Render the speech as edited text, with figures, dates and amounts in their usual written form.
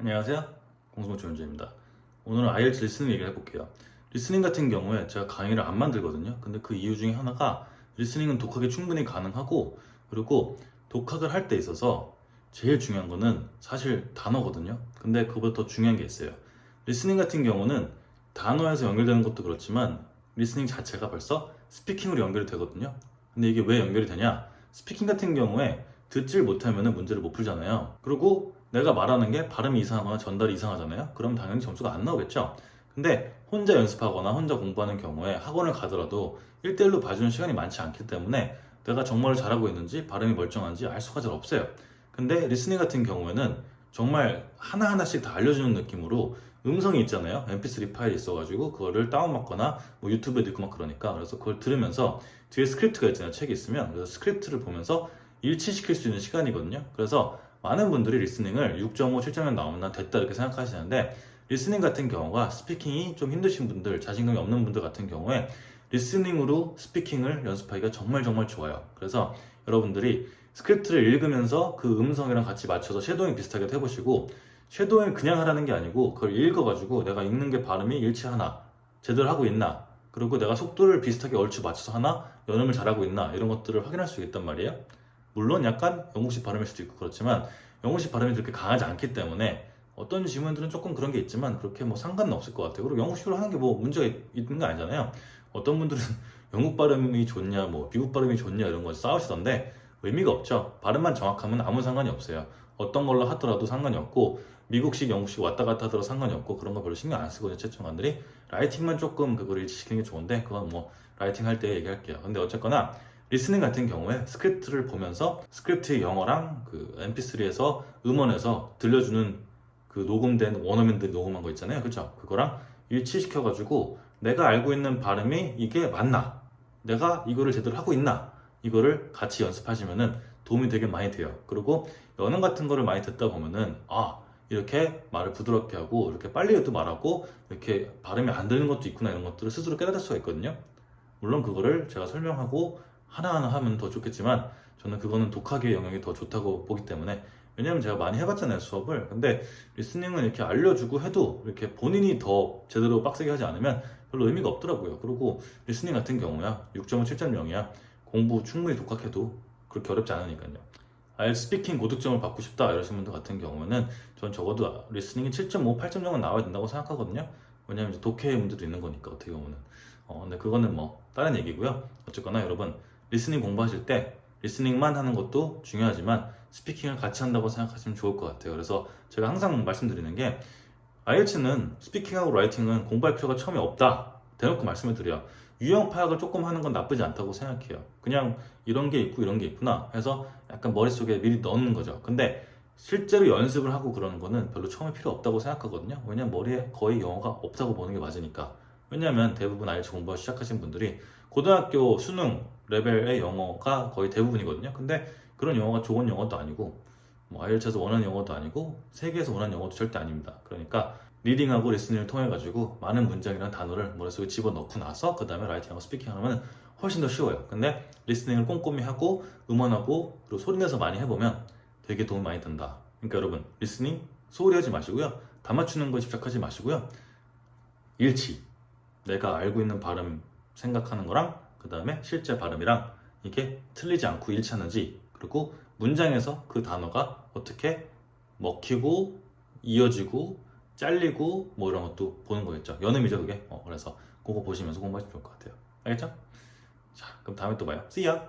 안녕하세요. 공수모 조현주입니다. 오늘은 IELTS 리스닝 얘기를 해볼게요. 리스닝 같은 경우에 제가 강의를 안 만들거든요. 근데 그 이유 중에 하나가 리스닝은 독학이 충분히 가능하고, 그리고 독학을 할 때 있어서 제일 중요한 거는 사실 단어거든요. 근데 그보다 더 중요한 게 있어요. 리스닝 같은 경우는 단어에서 연결되는 것도 그렇지만 리스닝 자체가 벌써 스피킹으로 연결이 되거든요. 근데 이게 왜 연결이 되냐? 스피킹 같은 경우에 듣질 못하면 문제를 못 풀잖아요. 그리고 내가 말하는 게 발음이 이상하거나 전달이 이상하잖아요. 그럼 당연히 점수가 안 나오겠죠. 근데 혼자 연습하거나 혼자 공부하는 경우에 학원을 가더라도 1대1로 봐주는 시간이 많지 않기 때문에 내가 정말 잘하고 있는지 발음이 멀쩡한지 알 수가 잘 없어요. 근데 리스닝 같은 경우에는 정말 하나하나씩 다 알려주는 느낌으로 음성이 있잖아요. mp3 파일이 있어가지고 그거를 다운받거나 뭐 유튜브에도 있고 막 그러니까, 그래서 그걸 들으면서 뒤에 스크립트가 있잖아요. 책이 있으면. 그래서 스크립트를 보면서 일치시킬 수 있는 시간이거든요. 그래서 많은 분들이 리스닝을 6.5, 7.0 나오면 난 됐다 이렇게 생각하시는데, 리스닝 같은 경우가 스피킹이 좀 힘드신 분들, 자신감이 없는 분들 같은 경우에 리스닝으로 스피킹을 연습하기가 정말 정말 좋아요. 그래서 여러분들이 스크립트를 읽으면서 그 음성이랑 같이 맞춰서 쉐도잉 비슷하게 해보시고, 쉐도잉 그냥 하라는 게 아니고 그걸 읽어가지고 내가 읽는 게 발음이 일치하나, 제대로 하고 있나, 그리고 내가 속도를 비슷하게 얼추 맞춰서 하나, 연음을 잘하고 있나, 이런 것들을 확인할 수 있단 말이에요. 물론 약간 영국식 발음일 수도 있고 그렇지만 영국식 발음이 그렇게 강하지 않기 때문에 어떤 지문들은 조금 그런 게 있지만 그렇게 뭐 상관은 없을 것 같아요. 그리고 영국식으로 하는 게 뭐 문제가 있는 거 아니잖아요. 어떤 분들은 영국 발음이 좋냐, 뭐 미국 발음이 좋냐 이런 거 싸우시던데 의미가 없죠. 발음만 정확하면 아무 상관이 없어요. 어떤 걸로 하더라도 상관이 없고, 미국식, 영국식 왔다 갔다 하더라도 상관이 없고, 그런 거 별로 신경 안 쓰거든요, 채점관들이. 라이팅만 조금 그걸 일치시키는 게 좋은데 그건 뭐 라이팅 할 때 얘기할게요. 근데 어쨌거나 리스닝 같은 경우에 스크립트를 보면서 스크립트의 영어랑 그 mp3에서 음원에서 들려주는 그 녹음된 원어민들이 녹음한 거 있잖아요. 그죠? 그거랑 일치시켜가지고 내가 알고 있는 발음이 이게 맞나? 내가 이거를 제대로 하고 있나? 이거를 같이 연습하시면은 도움이 되게 많이 돼요. 그리고 연음 같은 거를 많이 듣다 보면은 이렇게 말을 부드럽게 하고 이렇게 빨리 해도 말하고 이렇게 발음이 안 되는 것도 있구나, 이런 것들을 스스로 깨달을 수가 있거든요. 물론 그거를 제가 설명하고 하나하나 하면 더 좋겠지만 저는 그거는 독학의 영역이 더 좋다고 보기 때문에. 왜냐면 제가 많이 해봤잖아요, 수업을. 근데 리스닝은 이렇게 알려주고 해도 이렇게 본인이 더 제대로 빡세게 하지 않으면 별로 의미가 없더라고요. 그리고 리스닝 같은 경우야 6.5, 7.0이야 공부 충분히 독학해도 그렇게 어렵지 않으니까요. IELTS 스피킹 고득점을 받고 싶다 이러신 분들 같은 경우는 전 적어도 리스닝이 7.5, 8.0은 나와야 된다고 생각하거든요. 왜냐면 이제 독해의 문제도 있는 거니까, 어떻게 보면. 근데 그거는 뭐 다른 얘기고요. 어쨌거나 여러분, 리스닝 공부하실 때 리스닝만 하는 것도 중요하지만 스피킹을 같이 한다고 생각하시면 좋을 것 같아요. 그래서 제가 항상 말씀드리는 게, IELTS는 스피킹하고 라이팅은 공부할 필요가 처음에 없다, 대놓고 말씀을 드려요. 유형 파악을 조금 하는 건 나쁘지 않다고 생각해요. 그냥 이런 게 있고 이런 게 있구나 해서 약간 머릿속에 미리 넣는 거죠. 근데 실제로 연습을 하고 그러는 거는 별로 처음에 필요 없다고 생각하거든요. 왜냐면 머리에 거의 영어가 없다고 보는 게 맞으니까. 왜냐면 대부분 IELTS 공부 시작하신 분들이 고등학교 수능 레벨의 영어가 거의 대부분이거든요. 근데 그런 영어가 좋은 영어도 아니고, 뭐 IELTS에서 원하는 영어도 아니고, 세계에서 원하는 영어도 절대 아닙니다. 그러니까 리딩하고 리스닝을 통해 가지고 많은 문장이란 단어를 머릿속에 집어넣고 나서 그 다음에 라이팅하고 스피킹하면 훨씬 더 쉬워요. 근데 리스닝을 꼼꼼히 하고 음원하고 그리고 소리내서 많이 해보면 되게 도움이 많이 된다. 그러니까 여러분, 리스닝 소홀히 하지 마시고요, 다 맞추는 거에 집착하지 마시고요, 일치, 내가 알고 있는 발음 생각하는 거랑 그 다음에 실제 발음이랑 이게 틀리지 않고 일치하는지, 그리고 문장에서 그 단어가 어떻게 먹히고 이어지고 잘리고 뭐 이런 것도 보는 거겠죠. 연음이죠, 그게. 그래서 그거 보시면서 공부하시면 좋을 것 같아요. 알겠죠? 자, 그럼 다음에 또 봐요. See ya!